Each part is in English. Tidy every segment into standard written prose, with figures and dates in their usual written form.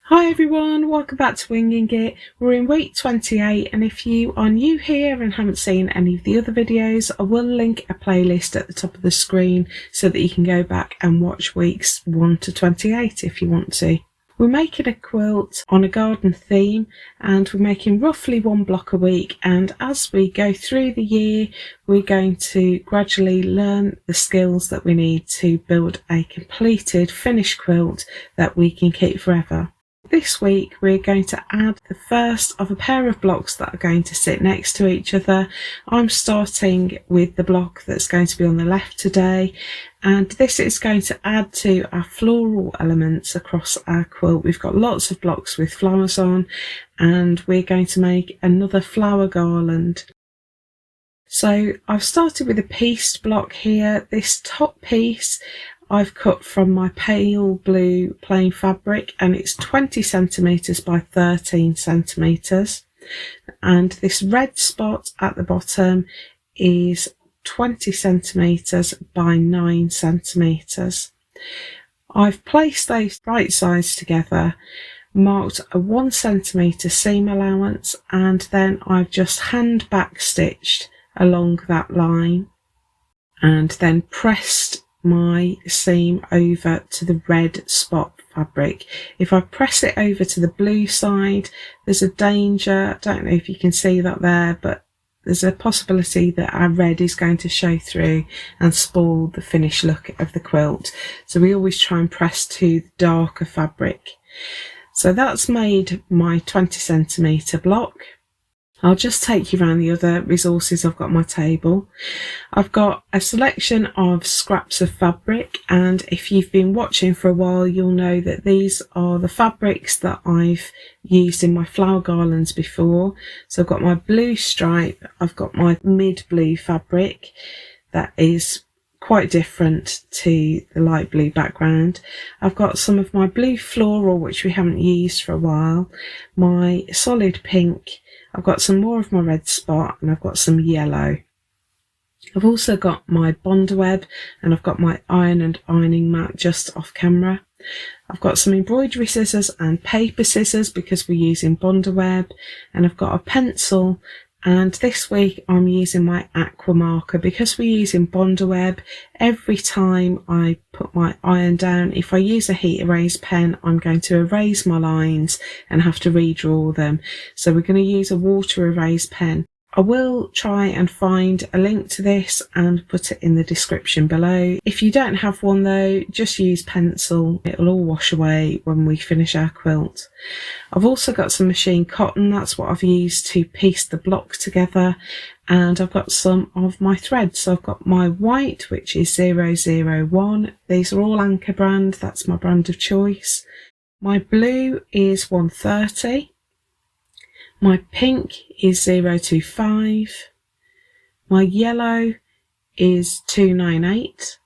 Hi everyone, welcome back to Winging It. We're in week 28 and if you are new here and haven't seen any of the other videos, I will link a playlist at the top of the screen so that you can go back and watch weeks 1 to 28 if you want to. We're making a quilt on a garden theme and we're making roughly one block a week, and as we go through the year we're going to gradually learn the skills that we need to build a completed finished quilt that we can keep forever. This week we're going to add the first of a pair of blocks that are going to sit next to each other. I'm starting with the block that's going to be on the left today, and this is going to add to our floral elements across our quilt. We've got lots of blocks with flowers on and we're going to make another flower garland. So I've started with a pieced block here. This top piece I've cut from my pale blue plain fabric and it's 20 centimetres by 13 centimetres, and this red spot at the bottom is 20 centimetres by 9 centimetres. I've placed those right sides together, marked a 1 centimetre seam allowance, and then I've just hand back stitched along that line and then pressed my seam over to the red spot fabric. If I press it over to the blue side, there's a danger, I don't know if you can see that there, but there's a possibility that our red is going to show through and spoil the finished look of the quilt. So we always try and press to the darker fabric. So that's made my 20 centimetre block. I'll just take you around the other resources I've got on my table. I've got a selection of scraps of fabric, and if you've been watching for a while you'll know that these are the fabrics that I've used in my flower garlands before. So I've got my blue stripe, I've got my mid blue fabric that is quite different to the light blue background. I've got some of my blue floral which we haven't used for a while, my solid pink, I've got some more of my red spot, and I've got some yellow. I've also got my bond web and I've got my iron and ironing mat just off camera. I've got some embroidery scissors and paper scissors because we're using bond web, and I've got a pencil, and this week I'm using my aqua marker because we're using bond web. Every time I put my iron down, if I use a heat erase pen, I'm going to erase my lines and have to redraw them. So we're going to use a water erase pen. I will try and find a link to this and put it in the description below. If you don't have one though, just use pencil. It'll all wash away when we finish our quilt. I've also got some machine cotton. That's what I've used to piece the block together. And I've got some of my threads. So I've got my white, which is 001. These are all Anchor brand. That's my brand of choice. My blue is 130. My pink is 025, my yellow is 298,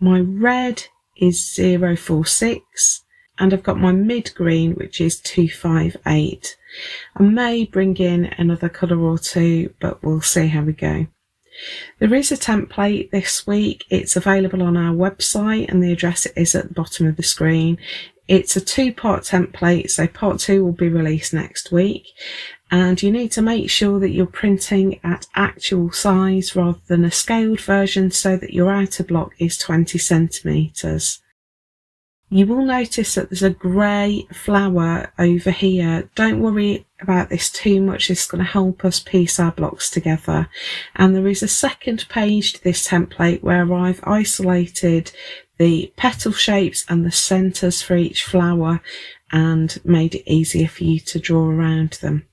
my red is 046, and I've got my mid green which is 258. I may bring in another colour or two, but we'll see how we go. There is a template this week. It's available on our website and the address is at the bottom of the screen. It's a 2-part template, so part 2 will be released next week, and you need to make sure that you're printing at actual size rather than a scaled version so that your outer block is 20 centimetres. You will notice that there's a grey flower over here. Don't worry about this too much, this is going to help us piece our blocks together. And there is a second page to this template where I've isolated the petal shapes and the centres for each flower and made it easier for you to draw around them.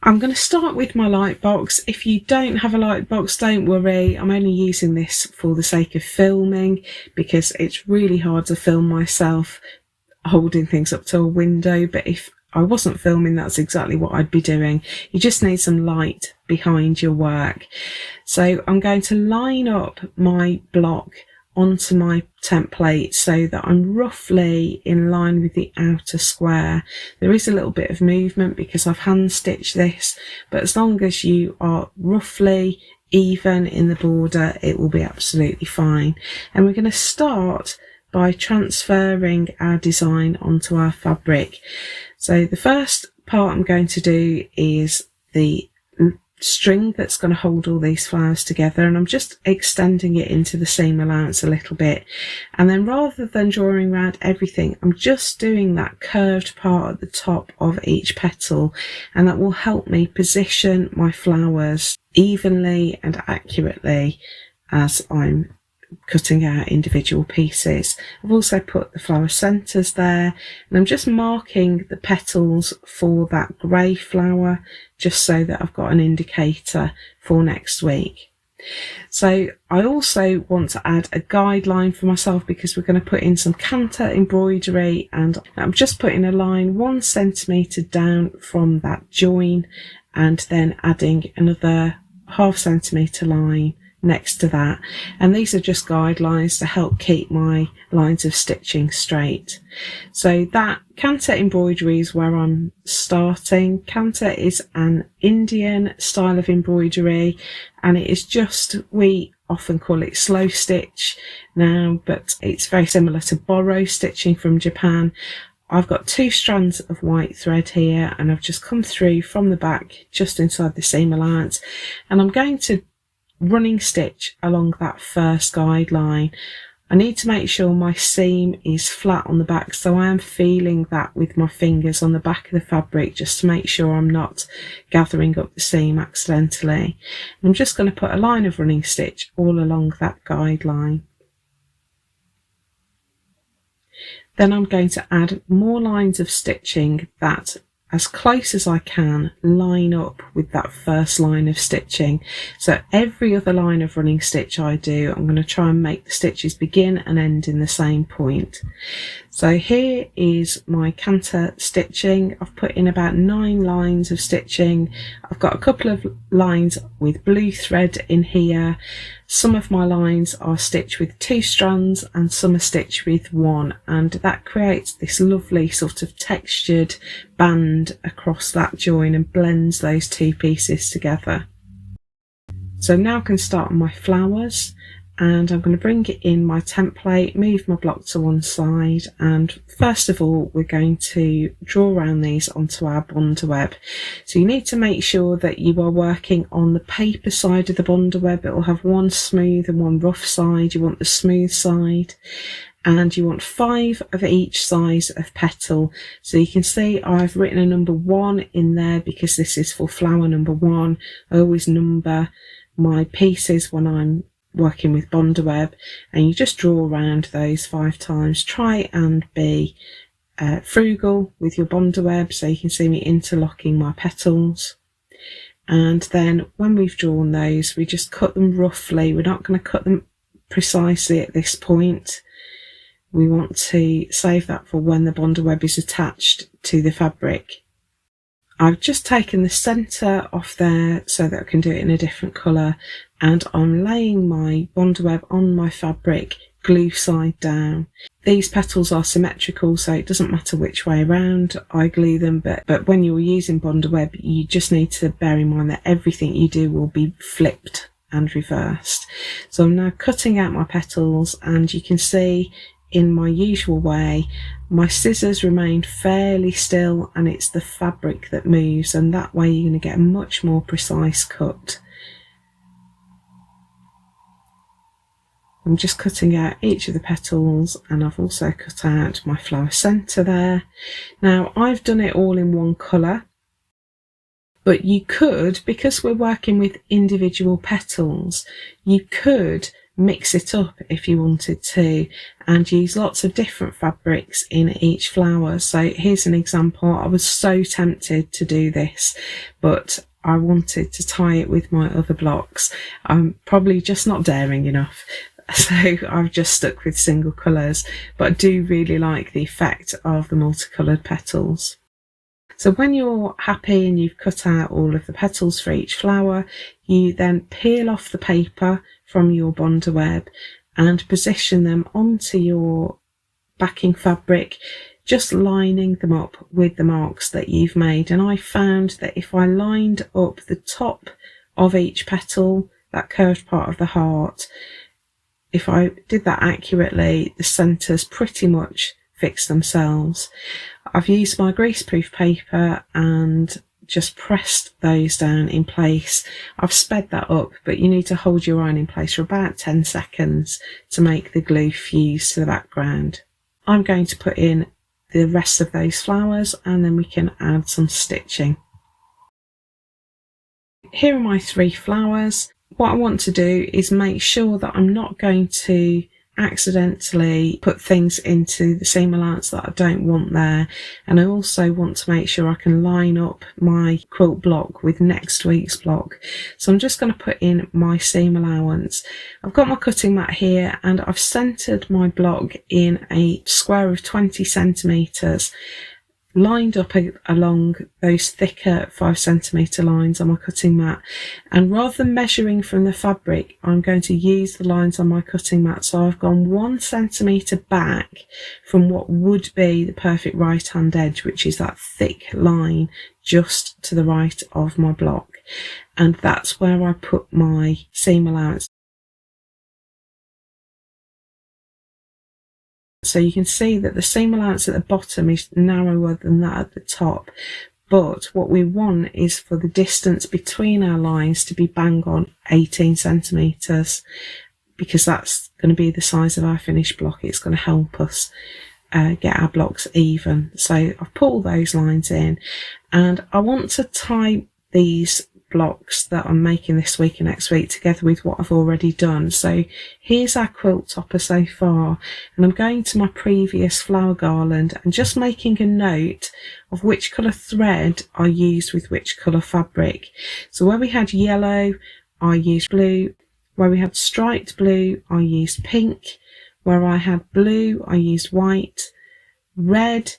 I'm going to start with my light box. If you don't have a light box, don't worry. I'm only using this for the sake of filming because it's really hard to film myself holding things up to a window. But if I wasn't filming, that's exactly what I'd be doing. You just need some light behind your work. So I'm going to line up my block onto my template so that I'm roughly in line with the outer square. There is a little bit of movement because I've hand stitched this, but as long as you are roughly even in the border, it will be absolutely fine. And we're going to start by transferring our design onto our fabric. So the first part I'm going to do is the string that's going to hold all these flowers together, and I'm just extending it into the seam allowance a little bit, and then rather than drawing around everything, I'm just doing that curved part at the top of each petal, and that will help me position my flowers evenly and accurately as I'm cutting out individual pieces. I've also put the flower centres there, and I'm just marking the petals for that grey flower just so that I've got an indicator for next week. So I also want to add a guideline for myself because we're going to put in some Kantha embroidery, and I'm just putting a line 1 centimetre down from that join and then adding another ½ centimetre line next to that, and these are just guidelines to help keep my lines of stitching straight. So that Kantha embroidery is where I'm starting. Kantha is an Indian style of embroidery, and it is just, we often call it slow stitch now, but it's very similar to borrow stitching from Japan. I've got 2 strands of white thread here, and I've just come through from the back just inside the seam allowance, and I'm going to running stitch along that first guideline. I need to make sure my seam is flat on the back, so I am feeling that with my fingers on the back of the fabric just to make sure I'm not gathering up the seam accidentally. I'm just going to put a line of running stitch all along that guideline. Then I'm going to add more lines of stitching that, as close as I can, line up with that first line of stitching. So every other line of running stitch I do, I'm going to try and make the stitches begin and end in the same point. So here is my Kantha stitching. I've put in about 9 lines of stitching. I've got a couple of lines with blue thread in here. Some of my lines are stitched with 2 strands and some are stitched with 1, and that creates this lovely sort of textured band across that join and blends those 2 pieces together. So now I can start on my flowers, and I'm going to bring in my template, move my block to one side, and first of all we're going to draw around these onto our bonder web. So you need to make sure that you are working on the paper side of the bonder web. It will have one smooth and one rough side. You want the smooth side, and you want 5 of each size of petal. So you can see I've written a number 1 in there because this is for flower number 1. I always number my pieces when I'm working with bonder web, and you just draw around those 5 times. Try and be frugal with your bonder web, so you can see me interlocking my petals. And then when we've drawn those, we just cut them roughly. We're not going to cut them precisely at this point. We want to save that for when the bonder web is attached to the fabric. I've just taken the centre off there so that I can do it in a different colour, and I'm laying my bonder web on my fabric glue side down. These petals are symmetrical, so it doesn't matter which way around I glue them, but when you're using bonder web you just need to bear in mind that everything you do will be flipped and reversed. So I'm now cutting out my petals, and you can see in my usual way my scissors remain fairly still, and it's the fabric that moves, and that way you're going to get a much more precise cut. I'm just cutting out each of the petals, and I've also cut out my flower centre there. Now I've done it all in one colour, but you could, because we're working with individual petals, you could mix it up if you wanted to and use lots of different fabrics in each flower. So here's an example. I was so tempted to do this, but I wanted to tie it with my other blocks. I'm probably just not daring enough, so I've just stuck with single colours, but I do really like the effect of the multicoloured petals. So when you're happy and you've cut out all of the petals for each flower, you then peel off the paper from your bonder web and position them onto your backing fabric, just lining them up with the marks that you've made. And I found that if I lined up the top of each petal, that curved part of the heart, if I did that accurately, the centres pretty much fix themselves. I've used my greaseproof paper and just pressed those down in place. I've sped that up, but you need to hold your iron in place for about 10 seconds to make the glue fuse to the background. I'm going to put in the rest of those flowers and then we can add some stitching. Here are my 3 flowers. What I want to do is make sure that I'm not going to accidentally put things into the seam allowance that I don't want there, and I also want to make sure I can line up my quilt block with next week's block. So I'm just going to put in my seam allowance. I've got my cutting mat here and I've centered my block in a square of 20 centimeters, lined up along those thicker 5 centimeter lines on my cutting mat, and rather than measuring from the fabric, I'm going to use the lines on my cutting mat. So I've gone 1 centimeter back from what would be the perfect right hand edge, which is that thick line just to the right of my block, and that's where I put my seam allowance. So you can see that the seam allowance at the bottom is narrower than that at the top, but what we want is for the distance between our lines to be bang on 18 centimetres, because that's going to be the size of our finished block. It's going to help us get our blocks even. So I've put all those lines in, and I want to tie these blocks that I'm making this week and next week together with what I've already done. So here's our quilt topper so far, and I'm going to my previous flower garland and just making a note of which colour thread I used with which colour fabric. So where we had yellow, I used blue. Where we had striped blue, I used pink. Where I had blue, I used white. Red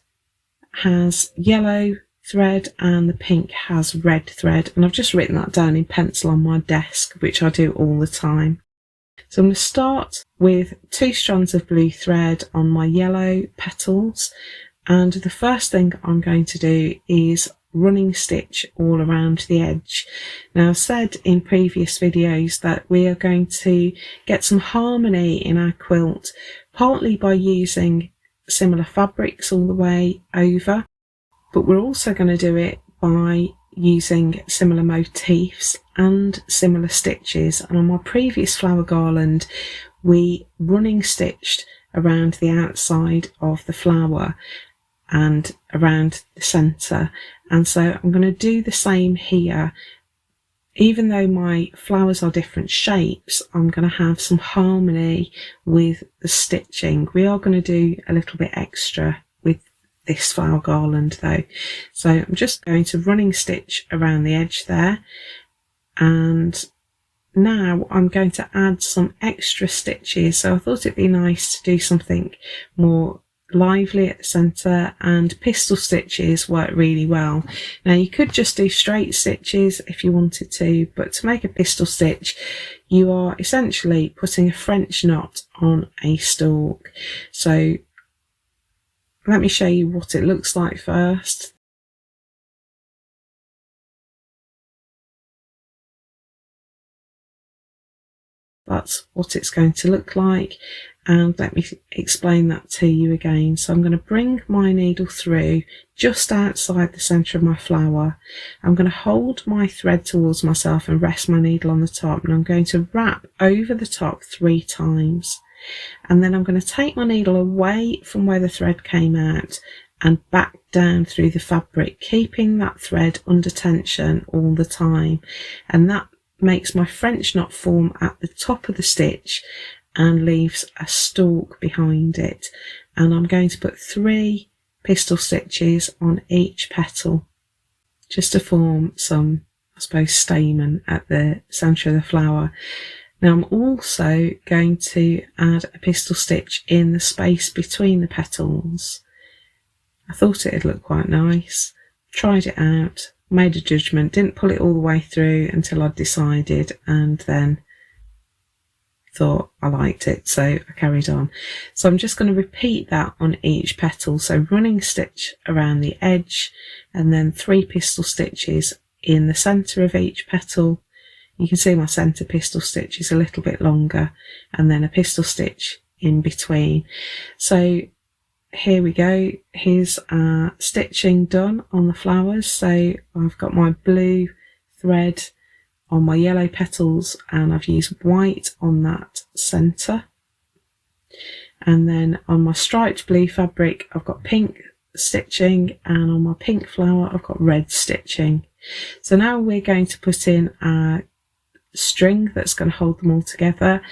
has yellow thread and the pink has red thread, and I've just written that down in pencil on my desk, which I do all the time. So I'm going to start with 2 strands of blue thread on my yellow petals, and the first thing I'm going to do is running stitch all around the edge. Now, I've said in previous videos that we are going to get some harmony in our quilt, partly by using similar fabrics all the way over, but we're also going to do it by using similar motifs and similar stitches. And on my previous flower garland, we running stitched around the outside of the flower and around the centre, and so I'm going to do the same here. Even though my flowers are different shapes, I'm going to have some harmony with the stitching. We are going to do a little bit extra with this flower garland though. So I'm just going to running stitch around the edge there, and now I'm going to add some extra stitches. So I thought it'd be nice to do something more lively at the centre, and pistol stitches work really well. Now you could just do straight stitches if you wanted to, but to make a pistol stitch you are essentially putting a French knot on a stalk. So let me show you what it looks like first. That's what it's going to look like, and let me explain that to you again. So I'm going to bring my needle through just outside the centre of my flower. I'm going to hold my thread towards myself and rest my needle on the top, and I'm going to wrap over the top 3 times. And then I'm going to take my needle away from where the thread came out and back down through the fabric, keeping that thread under tension all the time. And that makes my French knot form at the top of the stitch and leaves a stalk behind it. And I'm going to put 3 pistol stitches on each petal just to form some, I suppose, stamen at the centre of the flower. Now I'm also going to add a pistol stitch in the space between the petals. I thought it'd look quite nice, tried it out, made a judgment, didn't pull it all the way through until I'd decided, and then thought I liked it, so I carried on. So I'm just going to repeat that on each petal. So running stitch around the edge, and then 3 pistol stitches in the centre of each petal, You can see my centre pistol stitch is a little bit longer, and then a pistol stitch in between. So here we go, here's stitching done on the flowers. So I've got my blue thread on my yellow petals, and I've used white on that centre, and then on my striped blue fabric I've got pink stitching, and on my pink flower I've got red stitching. So now we're going to put in our string that's going to hold them all together,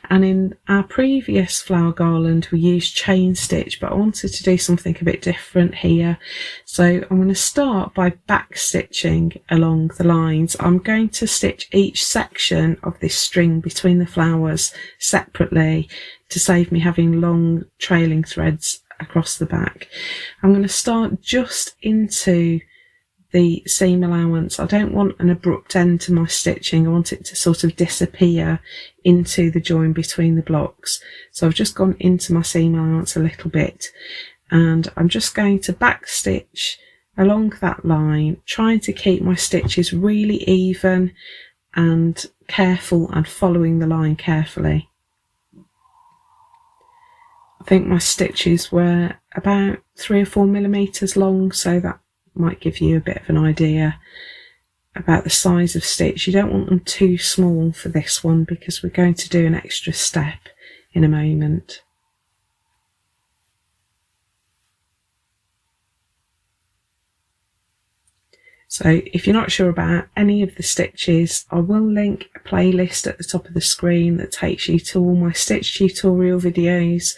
and in our previous flower garland we used chain stitch, but I wanted to do something a bit different here. So I'm going to start by back stitching along the lines. I'm going to stitch each section of this string between the flowers separately to save me having long trailing threads across the back. I'm going to start just into the seam allowance. I don't want an abrupt end to my stitching. I want it to sort of disappear into the join between the blocks. So I've just gone into my seam allowance a little bit, and I'm just going to back stitch along that line, trying to keep my stitches really even and careful and following the line carefully. I think my stitches were about 3 or 4 millimeters long, so that might give you a bit of an idea about the size of stitch. You don't want them too small for this one because we're going to do an extra step in a moment. So if you're not sure about any of the stitches, I will link a playlist at the top of the screen that takes you to all my stitch tutorial videos.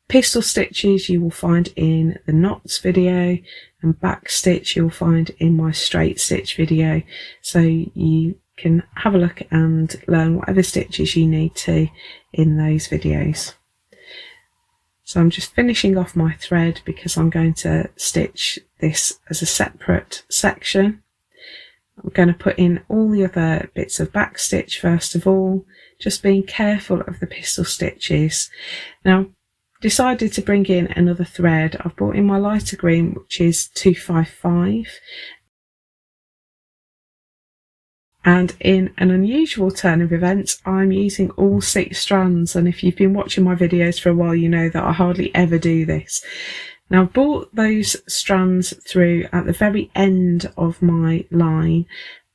Pistol stitches you will find in the knots video, and back stitch you'll find in my straight stitch video, so you can have a look and learn whatever stitches you need to in those videos. So I'm just finishing off my thread because I'm going to stitch this as a separate section. I'm going to put in all the other bits of back stitch first of all, just being careful of the pistol stitches. Now decided to bring in another thread. I've brought in my lighter green, which is 255, and in an unusual turn of events I'm using all 6 strands, and if you've been watching my videos for a while you know that I hardly ever do this. Now I've brought those strands through at the very end of my line,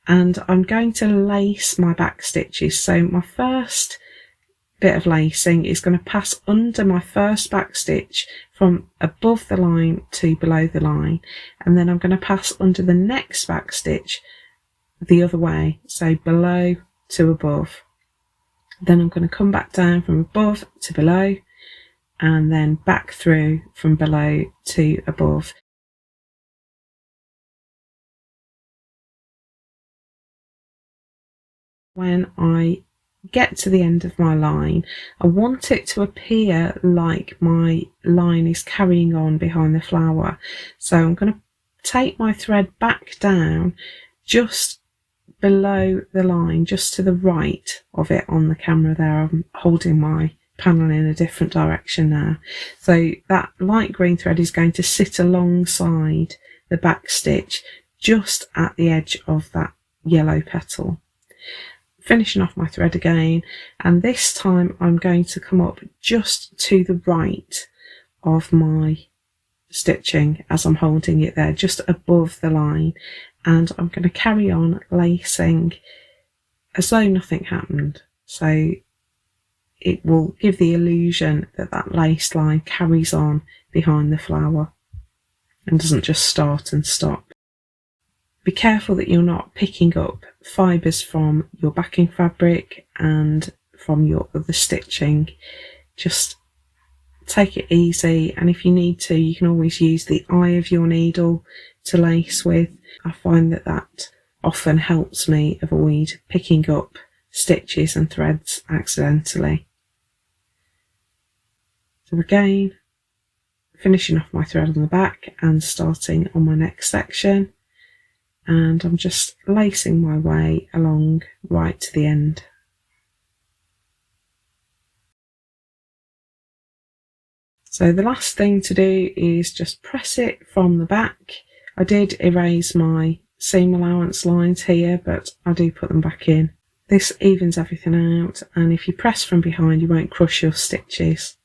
and I'm going to lace my back stitches. So my first bit of lacing is going to pass under my first back stitch from above the line to below the line, and then I'm going to pass under the next back stitch the other way, so below to above. Then I'm going to come back down from above to below, and then back through from below to above. When I get to the end of my line, I want it to appear like my line is carrying on behind the flower. So I'm going to take my thread back down just below the line, just to the right of it on the camera there. I'm holding my panel in a different direction now. So that light green thread is going to sit alongside the back stitch just at the edge of that yellow petal. Finishing off my thread again, and this time I'm going to come up just to the right of my stitching as I'm holding it there, just above the line, and I'm going to carry on lacing as though nothing happened. So it will give the illusion that that lace line carries on behind the flower and doesn't just start and stop. Be careful that you're not picking up fibres from your backing fabric and from your other stitching. Just take it easy, and if you need to you can always use the eye of your needle to lace with. I find that that often helps me avoid picking up stitches and threads accidentally. So again, finishing off my thread on the back and starting on my next section, and I'm just lacing my way along right to the end. So the last thing to do is just press it from the back. I did erase my seam allowance lines here, but I do put them back in. This evens everything out, and if you press from behind you won't crush your stitches.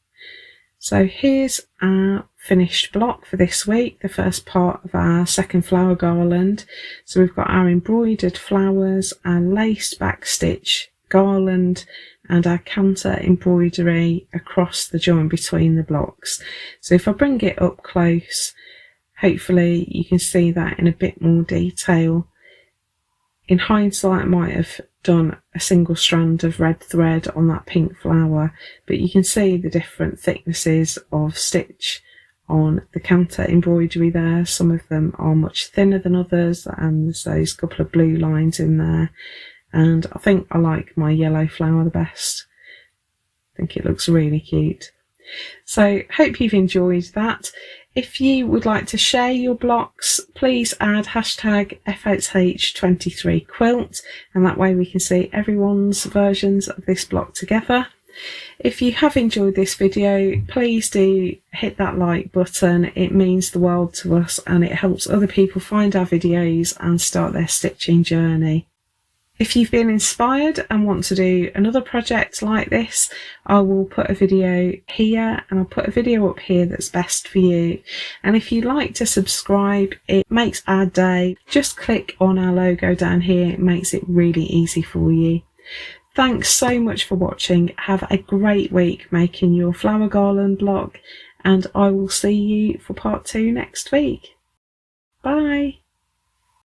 So here's our finished block for this week, the first part of our second flower garland. So we've got our embroidered flowers, our lace back stitch garland, and our Kantha embroidery across the join between the blocks. So if I bring it up close, hopefully you can see that in a bit more detail. In hindsight, I might have done a single strand of red thread on that pink flower, but you can see the different thicknesses of stitch on the Kantha embroidery there. Some of them are much thinner than others, and there's those couple of blue lines in there. And I think I like my yellow flower the best. I think it looks really cute. So hope you've enjoyed that. If you would like to share your blocks, please add hashtag FSH23quilt, and that way we can see everyone's versions of this block together. If you have enjoyed this video, please do hit that like button. It means the world to us, and it helps other people find our videos and start their stitching journey. If you've been inspired and want to do another project like this, I will put a video here, and I'll put a video up here that's best for you. And if you'd like to subscribe, it makes our day. Just click on our logo down here. It makes it really easy for you. Thanks so much for watching. Have a great week making your flower garland block, and I will see you for part 2 next week. Bye.